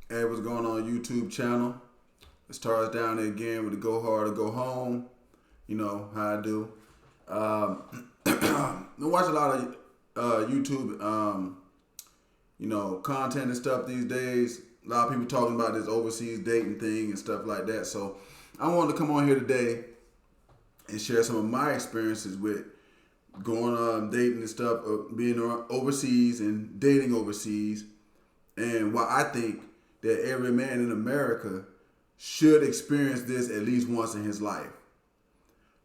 Hey, what's going on YouTube channel? It starts down there again with the Go Hard or Go Home. You know how I do. I watch a lot of YouTube, content and stuff these days. A lot of people talking about this overseas dating thing and stuff like that. So I wanted to come on here today and share some of my experiences with going dating and stuff, being overseas and dating overseas, and why I think that every man in America should experience this at least once in his life.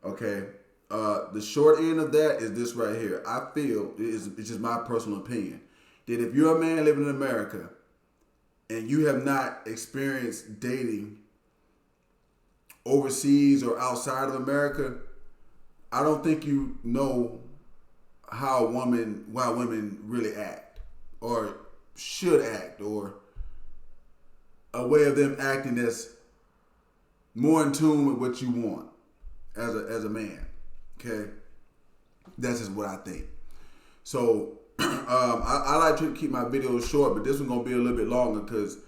Okay. The short end of that is this right here. I feel it's just my personal opinion that if you're a man living in America and you have not experienced dating overseas or outside of America, I don't think you know why women really act or should act, or a way of them acting that's more in tune with what you want as a man. Okay, that's just what I think. So I like to keep my videos short, but this one's gonna be a little bit longer because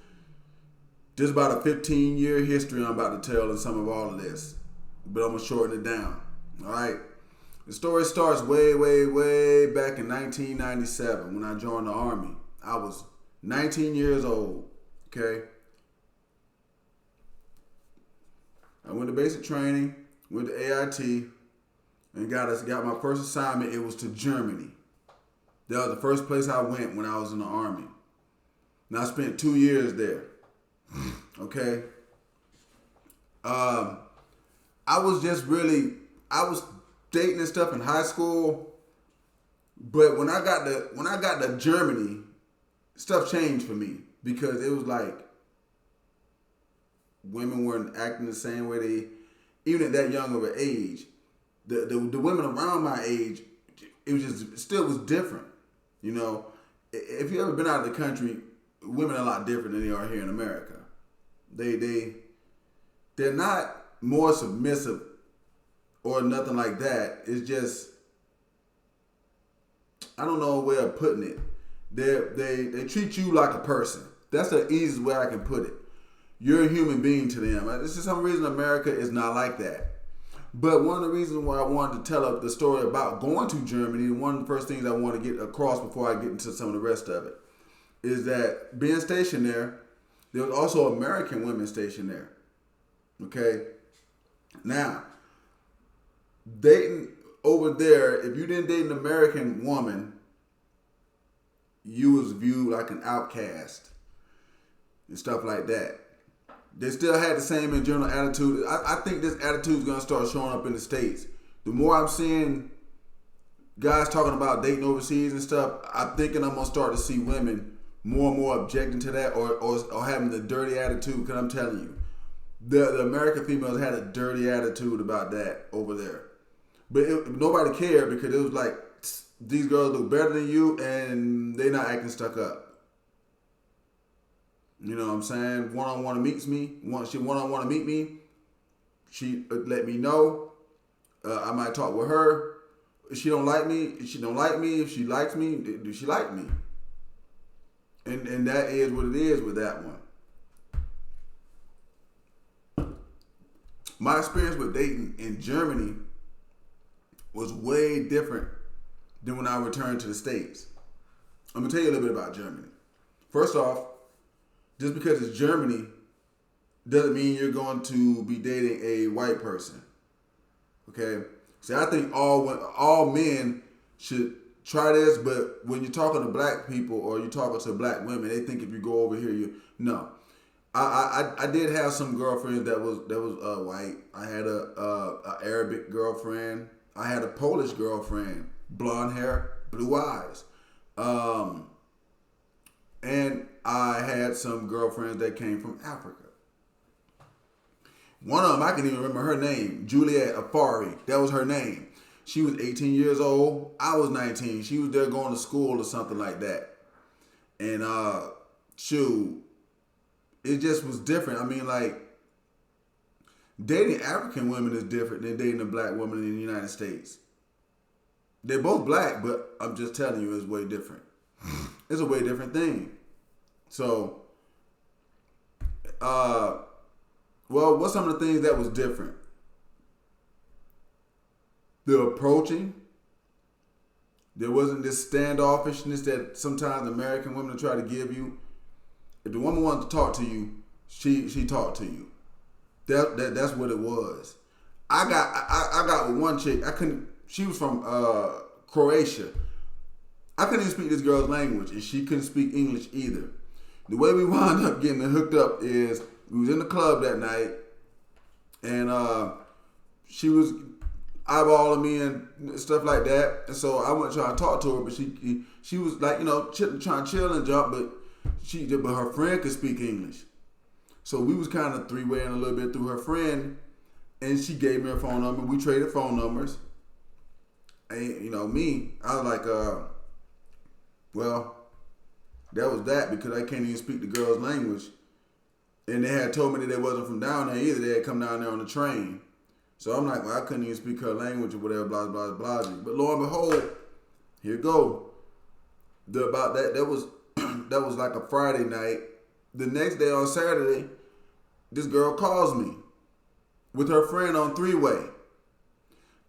there's about a 15-year history I'm about to tell in some of all of this, but I'm gonna shorten it down. All right. The story starts way, way, way back in 1997 when I joined the Army. I was 19 years old. Okay. I went to basic training, went to AIT, and got my first assignment. It was to Germany. That was the first place I went when I was in the Army. And I spent 2 years there. Okay. I was dating and stuff in high school, but when I got to Germany, stuff changed for me because it was like women weren't acting the same way they, even at that young of an age. The women around my age, it was just still was different. You know, if you ever been out of the country, women are a lot different than they are here in America. They're not more submissive or nothing like that. It's just, I don't know a way of putting it. They treat you like a person. That's the easiest way I can put it. You're a human being to them. It's just some reason America is not like that. But one of the reasons why I wanted to tell the story about going to Germany, and one of the first things I want to get across before I get into some of the rest of it, is that being stationed there was also American women stationed there. Okay? Now, dating over there, if you didn't date an American woman, you was viewed like an outcast and stuff like that. They still had the same in general attitude. I think this attitude is going to start showing up in the States. The more I'm seeing guys talking about dating overseas and stuff, I'm thinking I'm going to start to see women more and more objecting to that, or having the dirty attitude. Because I'm telling you, the American females had a dirty attitude about that over there. But nobody cared because it was like, these girls look better than you and they not acting stuck up. You know what I'm saying? One-on-one meets me. She one-on-one to meet me. She let me know. I might talk with her. If she don't like me, she don't like me. If she likes me, do she like me? And that is what it is with that one. My experience with dating in Germany was way different than when I returned to the States. I'm going to tell you a little bit about Germany. First off, just because it's Germany doesn't mean you're going to be dating a white person. Okay? See, I think all men should try this, but when you're talking to black people or you're talking to black women, they think if you go over here, no. I did have some girlfriends that was white. I had a Arabic girlfriend. I had a Polish girlfriend, blonde hair, blue eyes. And I had some girlfriends that came from Africa. One of them, I can even remember her name, Juliet Afari. That was her name. She was 18 years old. I was 19. She was there going to school or something like that. And shoot, it just was different. I mean, like, dating African women is different than dating a black woman in the United States. They're both black, but I'm just telling you, it's way different. It's a way different thing. So well, what's some of the things that was different? The approaching. There wasn't this standoffishness that sometimes American women try to give you. If the woman wanted to talk to you, she talked to you. That's what it was. I got with one chick. I couldn't. She was from Croatia. I couldn't even speak this girl's language, and she couldn't speak English either. The way we wound up getting hooked up is we was in the club that night, and she was eyeballing me and stuff like that. And so I went trying to talk to her, but she was like, trying to chill and jump, but her friend could speak English. So we was kind of three-waying a little bit through her friend, and she gave me her phone number. We traded phone numbers. And, me, I was like, well, that was that because I can't even speak the girl's language. And they had told me that they wasn't from down there either. They had come down there on the train. So I'm like, well, I couldn't even speak her language or whatever, blah, blah, blah, blah. But lo and behold, here you go. That was that was like a Friday night. The next day on Saturday, this girl calls me with her friend on three-way.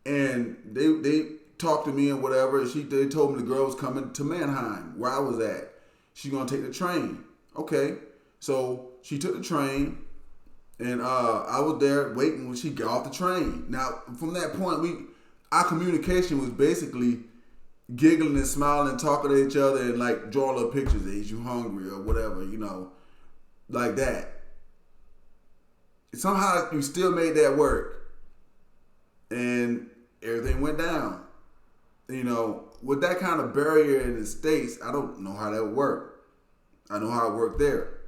And they talked to me and whatever. And they told me the girl was coming to Mannheim, where I was at. She's going to take the train. Okay. So she took the train. And I was there waiting when she got off the train. Now, from that point, our communication was basically giggling and smiling and talking to each other and like drawing little pictures. Is you hungry or whatever, like that. Somehow we still made that work, and everything went down. With that kind of barrier in the States, I don't know how that would work. I know how it worked there,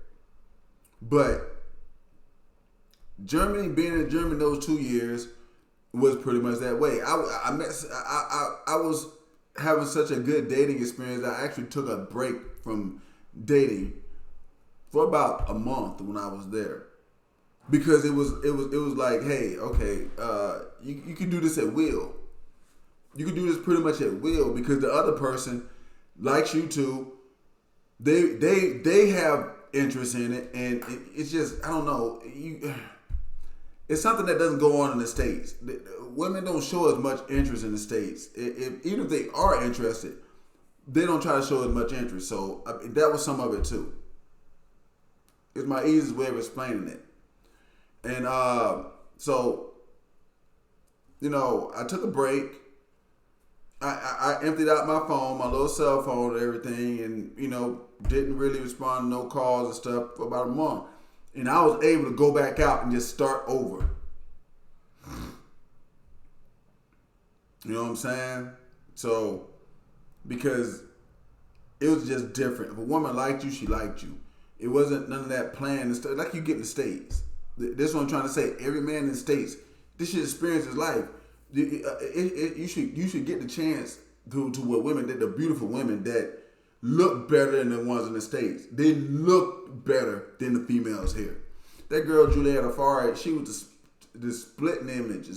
but Germany, being in Germany those 2 years was pretty much that way. I was having such a good dating experience that I actually took a break from dating for about a month when I was there, because it was like, hey, okay, you can do this at will. You can do this pretty much at will because the other person likes you too. They have interest in it, and it's just, I don't know. It's something that doesn't go on in the States. Women don't show as much interest in the States. Even if they are interested, they don't try to show as much interest. So that was some of it too. It's my easiest way of explaining it. And so, I took a break. I emptied out my phone, my little cell phone and everything, and, didn't really respond to no calls and stuff for about a month. And I was able to go back out and just start over. You know what I'm saying? So, because it was just different. If a woman liked you, she liked you. It wasn't none of that planned and stuff like you get in the States. This is what I'm trying to say. Every man in the States, this should experience his life. You should get the chance to what women, the beautiful women that look better than the ones in the States. They look better than the females here. That girl Juliana Farr, she was the splitting image,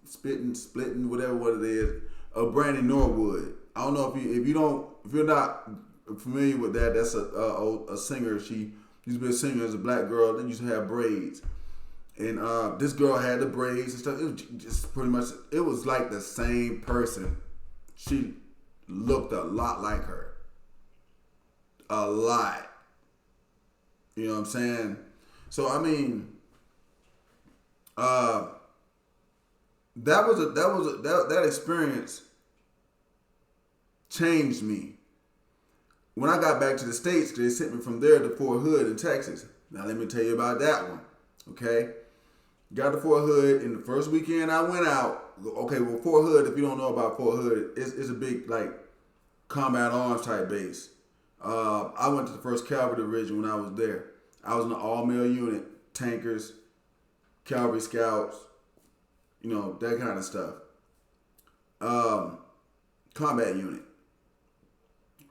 splitting whatever what it is, of Brandy Norwood. I don't know if you're not familiar with that. That's a singer. She used to be a singer as a black girl. Then used to have braids. And this girl had the braids and stuff. It was just pretty much, it was like the same person. She looked a lot like her. A lot. You know what I'm saying? So, I mean, that experience changed me. When I got back to the States, they sent me from there to Fort Hood in Texas. Now, let me tell you about that one. Okay? Got to Fort Hood, and the first weekend I went out. Okay, well, Fort Hood, if you don't know about Fort Hood, it's a big, like, combat arms type base. I went to the 1st Cavalry Division when I was there. I was in an all-male unit, tankers, cavalry scouts, that kind of stuff. Combat unit.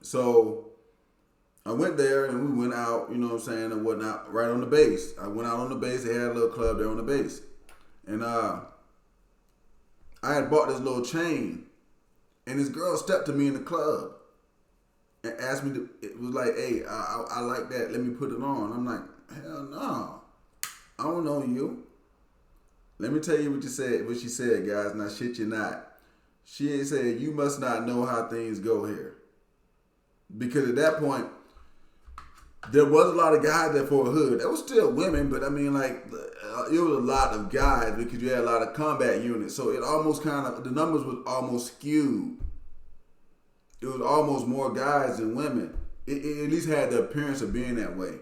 So I went there and we went out, and whatnot, right on the base. I went out on the base. They had a little club there on the base. And I had bought this little chain. And this girl stepped to me in the club and asked me it was like, hey, I like that. Let me put it on. I'm like, hell no. know you. Let me tell you what you said. What she said, guys. Now, shit, you not. She said you must not know how things go here, because at that point there was a lot of guys there for a hood. There was still women, but I mean, like, it was a lot of guys because you had a lot of combat units. So it almost kind of, the numbers was almost skewed. It was almost more guys than women. It at least had the appearance of being that way.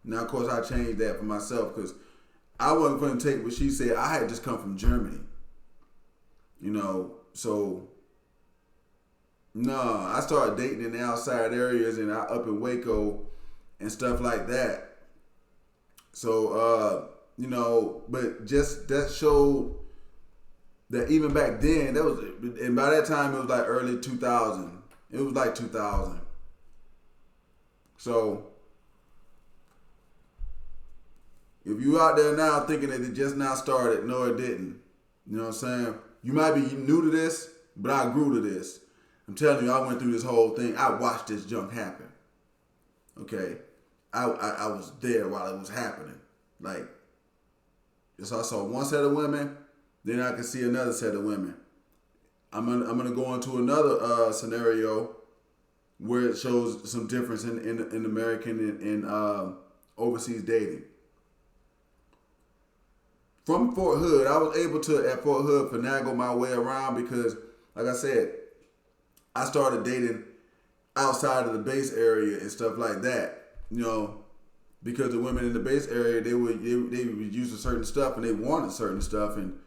Now, of course, I changed that for myself because I wasn't going to take what she said. I had just come from Germany. You know, so no, I started dating in the outside areas and up in Waco and stuff like that. So, you know, but just that showed that even back then, that was, and by that time it was like early 2000. It was like 2000. So, if you out there now thinking that it just now started, no, it didn't. You know what I'm saying? You might be new to this, but I grew to this. I'm telling you, I went through this whole thing. I watched this junk happen. Okay? I was there while it was happening. Like, so I saw one set of women, then I could see another set of women. I'm gonna go into another scenario where it shows some difference in American and overseas dating. From Fort Hood, I was able to, at Fort Hood, finagle my way around because, like I said, I started dating outside of the base area and stuff like that. You know, because the women in the base area, they would use a certain stuff and they wanted certain stuff, and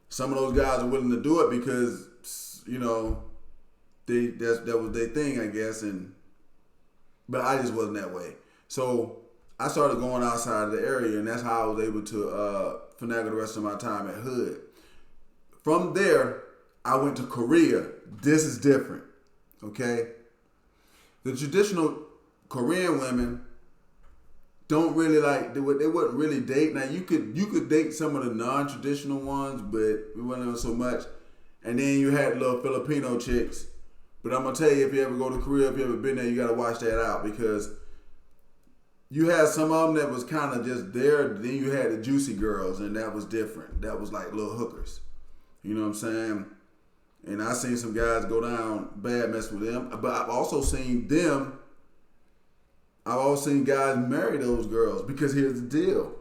some of those guys are willing to do it because, you know, that was their thing, I guess. But I just wasn't that way. So I started going outside of the area, and that's how I was able to finagle the rest of my time at Hood. From there, I went to Korea. This is different, okay? The traditional Korean women don't really like, they wouldn't really date. Now you could date some of the non-traditional ones, but it wasn't so much. And then you had little Filipino chicks. But I'm gonna tell you, if you ever go to Korea, if you ever been there, you gotta watch that out because you had some of them that was kind of just there. Then you had the juicy girls, and that was different. That was like little hookers. You know what I'm saying? And I seen some guys go down bad messing with them. But I've also seen guys marry those girls because here's the deal.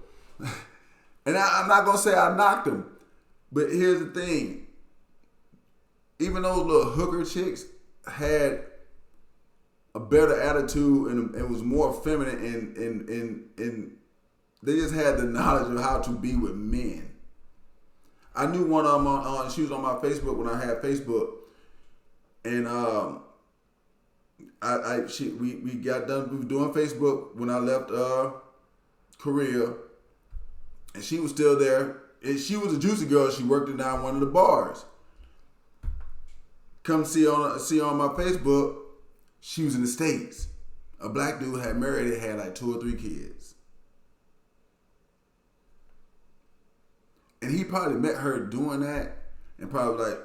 And I'm not going to say I knocked them. But here's the thing. Even those little hooker chicks had a better attitude and was more feminine and they just had the knowledge of how to be with men. I knew one of them she was on my Facebook when I had Facebook, and we got done. We were doing Facebook when I left Korea, and she was still there. And she was a juicy girl. She worked in down one of the bars. Come see on my Facebook. She was in the States. A black dude had married and had like 2 or 3 kids. And he probably met her doing that and probably like,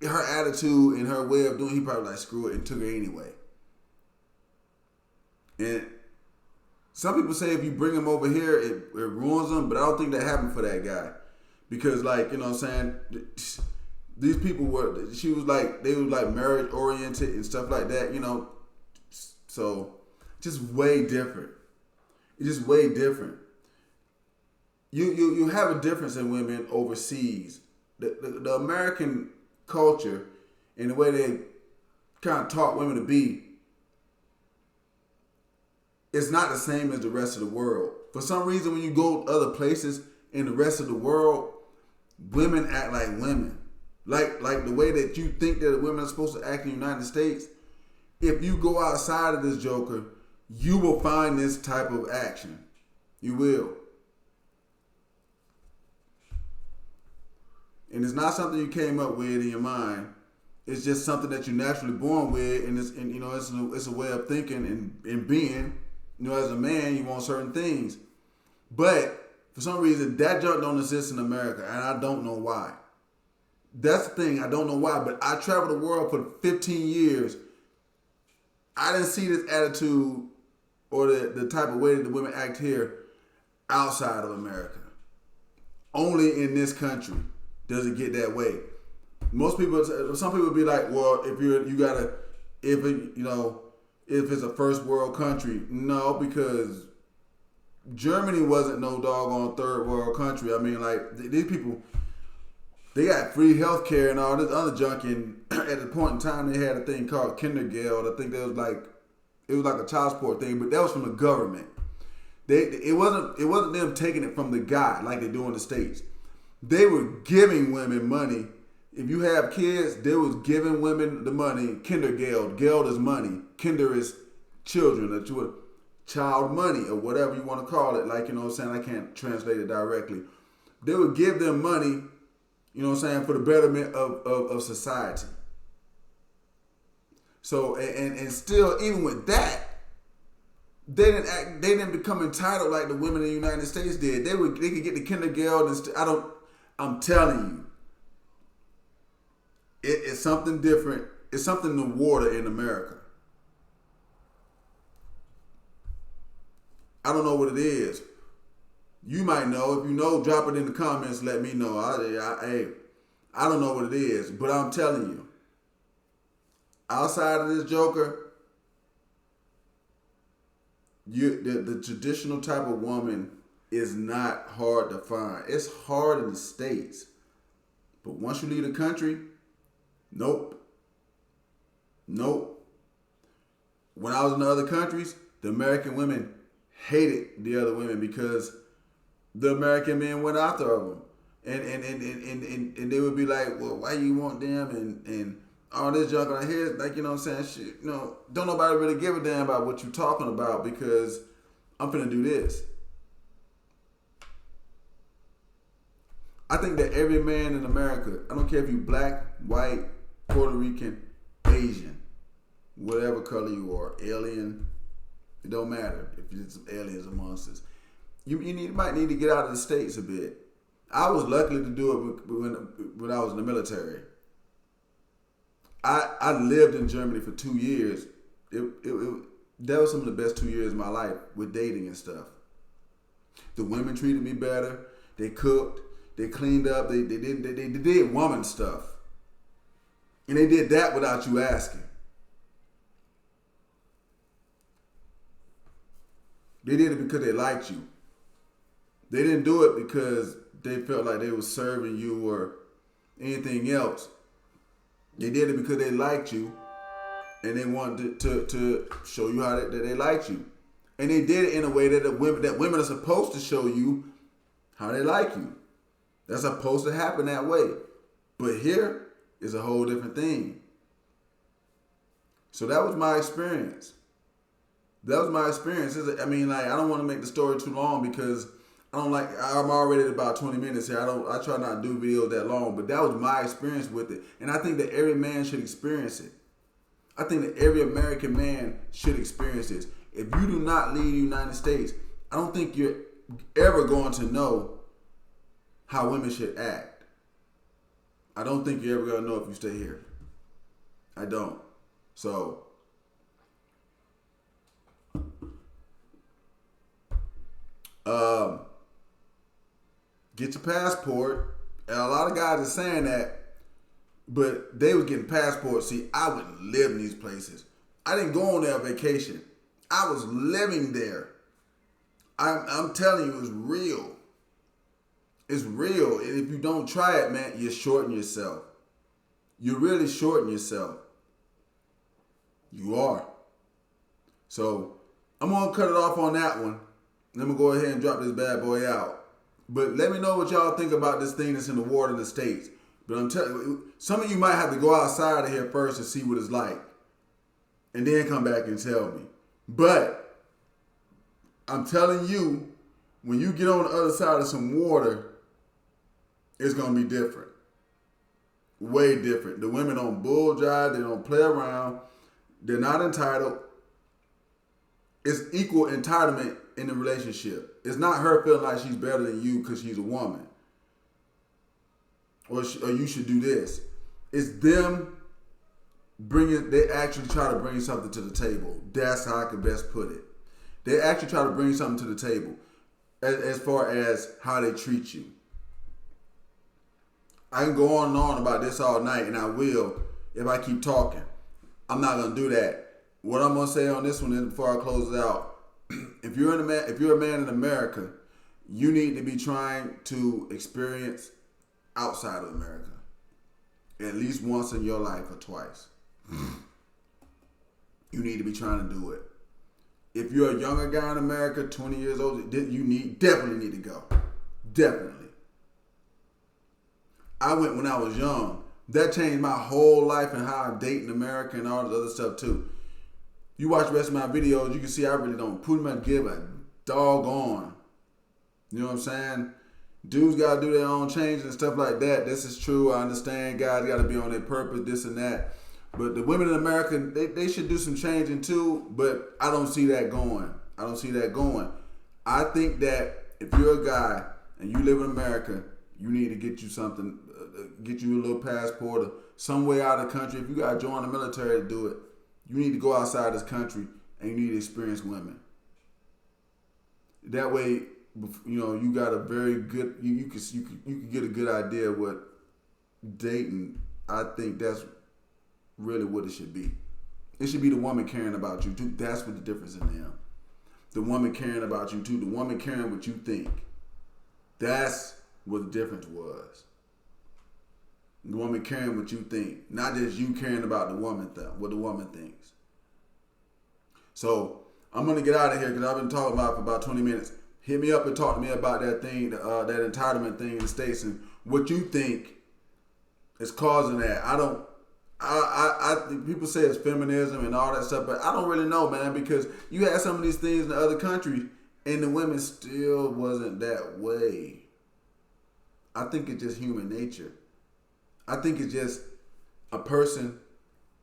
her attitude and her way of doing, he probably like, screw it, and took her anyway. And some people say if you bring him over here, it ruins him, but I don't think that happened for that guy. Because, like, you know what I'm saying? These people they were like marriage oriented and stuff like that, you know. So, just way different. It's just way different. You have a difference in women overseas. The American culture and the way they kind of taught women to be, it's not the same as the rest of the world. For some reason, when you go other places in the rest of the world, women act like women. Like the way that you think that women are supposed to act in the United States, if you go outside of this joker, you will find this type of action. You will. And it's not something you came up with in your mind. It's just something that you're naturally born with, and it's a way of thinking and being. You know, as a man, you want certain things, but for some reason that junk don't exist in America, and I don't know why. That's the thing, I don't know why. But I traveled the world for 15 years. I didn't see this attitude or the type of way that the women act here. outside of America. Only in this country does it get that way. Most people, some people be like, well, if it's a first world country. No, because Germany wasn't no doggone third world country. I mean, like, these people, they got free health care and all this other junk. And at the point in time, they had a thing called Kindergeld. I think it was like a child support thing, but that was from the government. It wasn't them taking it from the guy like they do in the States. They were giving women money. If you have kids, they was giving women the money. Kindergeld. Geld is money. Kinder is children. Child money or whatever you want to call it. Like, you know what I'm saying? I can't translate it directly. They would give them money, you know what I'm saying, for the betterment of society. So, and still, even with that, they didn't become entitled like the women in the United States did. They could get the Kindergeld and I'm telling you, it's something different. It's something in the water in America. I don't know what it is. You might know. If you know, drop it in the comments. Let me know. I don't know what it is, but I'm telling you, outside of this joker, the traditional type of woman is not hard to find. It's hard in the States, but once you leave the country, nope. When I was in the other countries, the American women hated the other women because the American men went after them. And they would be like, well, why you want them? And all this junk on here, like, you know what I'm saying? Shit, you know, don't nobody really give a damn about what you talking about because I'm finna do this. I think that every man in America, I don't care if you black, white, Puerto Rican, Asian, whatever color you are, alien, it don't matter if there's some aliens or monsters. You might need to get out of the States a bit. I was lucky to do it when I was in the military. I lived in Germany for 2 years. That was some of the best 2 years of my life with dating and stuff. The women treated me better. They cooked. They cleaned up. They did woman stuff. And they did that without you asking. They did it because they liked you. They didn't do it because they felt like they were serving you or anything else. They did it because they liked you and they wanted to show you how that they liked you. And they did it in a way that women are supposed to show you how they like you. That's supposed to happen that way. But here is a whole different thing. So that was my experience. I mean, like, I don't want to make the story too long because I'm already at about 20 minutes here. I try not to do videos that long, but that was my experience with it. And I think that every man should experience it. I think that every American man should experience this. If you do not leave the United States, I don't think you're ever going to know how women should act. I don't think you're ever going to know if you stay here. I don't. So, get your passport. And a lot of guys are saying that, but they was getting passports. See, I wouldn't live in these places. I didn't go on their vacation. I was living there. I'm telling you, it's real. It's real. And if you don't try it, man, you're shorting yourself. You're really shorting yourself. You are. So, I'm going to cut it off on that one. And I'm going to go ahead and drop this bad boy out. But let me know what y'all think about this thing that's in the water in the States. But I'm telling you, some of you might have to go outside of here first and see what it's like. And then come back and tell me. But I'm telling you, when you get on the other side of some water, it's going to be different. Way different. The women don't bull jive. They don't play around. They're not entitled. It's equal entitlement in the relationship. It's not her feeling like she's better than you because she's a woman. Or you should do this. It's them they actually try to bring something to the table. That's how I can best put it. They actually try to bring something to the table. as far as how they treat you. I can go on and on about this all night, and I will if I keep talking. I'm not gonna do that. What I'm gonna say on this one is, before I close it out, if you're a man in America, you need to be trying to experience outside of America at least once in your life or twice. You need to be trying to do it. If you're a younger guy in America, 20 years old, you definitely need to go. Definitely. I went when I was young. That changed my whole life and how I date in America and all this other stuff too. You watch the rest of my videos, you can see I really don't pretty much give a doggone. You know what I'm saying? Dudes got to do their own changes and stuff like that. This is true. I understand guys got to be on their purpose, this and that. But the women in America, they should do some changing too, but I don't see that going. I don't see that going. I think that if you're a guy and you live in America, you need to get you something, get you a little passport or some way out of the country. If you got to join the military to do it, you need to go outside this country and you need to experience women. That way, you know, you got a very good, you can get a good idea of what dating. I think that's really what it should be. It should be the woman caring about you too. That's what the difference in them. The woman caring about you too. The woman caring what you think. That's what the difference was. The woman caring what you think, not just you caring about the woman what the woman thinks. So I'm gonna get out of here because I've been talking about it for about 20 minutes. Hit me up and talk to me about that thing, that entitlement thing in the States, and what you think is causing that. I think people say it's feminism and all that stuff, but I don't really know, man, because you had some of these things in the other countries and the women still wasn't that way. I think it's just human nature. I think it's just a person,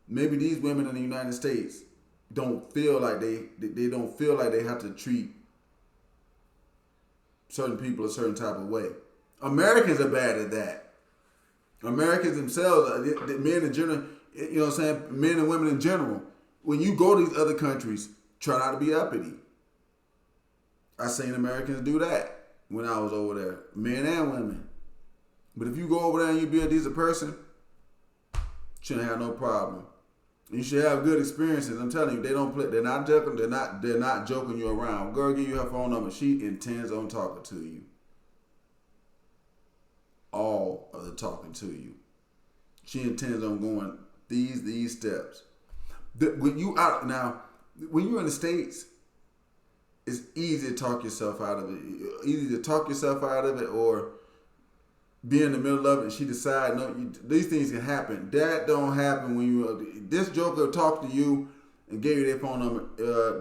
maybe these women in the United States don't feel like they don't feel like they have to treat certain people a certain type of way. Americans are bad at that. Americans themselves, men in general, you know what I'm saying, men and women in general, when you go to these other countries, try not to be uppity. I seen Americans do that when I was over there, men and women. But if you go over there and you be a decent person, you shouldn't have no problem. You should have good experiences. I'm telling you, they don't play. They're not joking. They're not joking you around. Girl, give you her phone number. She intends on talking to you. All of the talking to you. She intends on going these steps. When you out now, when you're in the States, it's easy to talk yourself out of it. Easy to talk yourself out of it, or be in the middle of it and she decide, no, these things can happen. That don't happen when you, this joker talk to you and gave you their phone number,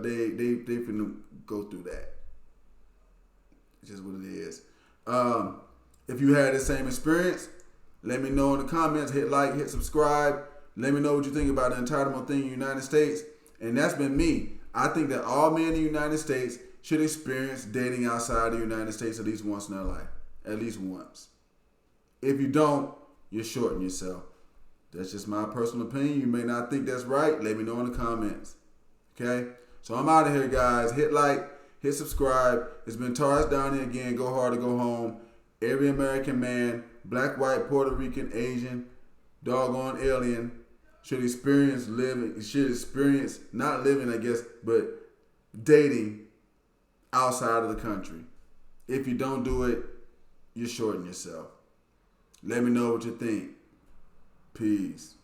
they finna go through that. It's just what it is. If you had the same experience, let me know in the comments. Hit like, hit subscribe. Let me know what you think about the entitlement thing in the United States. And that's been me. I think that all men in the United States should experience dating outside the United States at least once in their life. At least once. If you don't, you're shorting yourself. That's just my personal opinion. You may not think that's right. Let me know in the comments. Okay? So I'm out of here, guys. Hit like, hit subscribe. It's been Taurus down here again. Go hard or go home. Every American man, black, white, Puerto Rican, Asian, doggone alien, should experience not living, I guess, but dating outside of the country. If you don't do it, you're shorting yourself. Let me know what you think. Peace.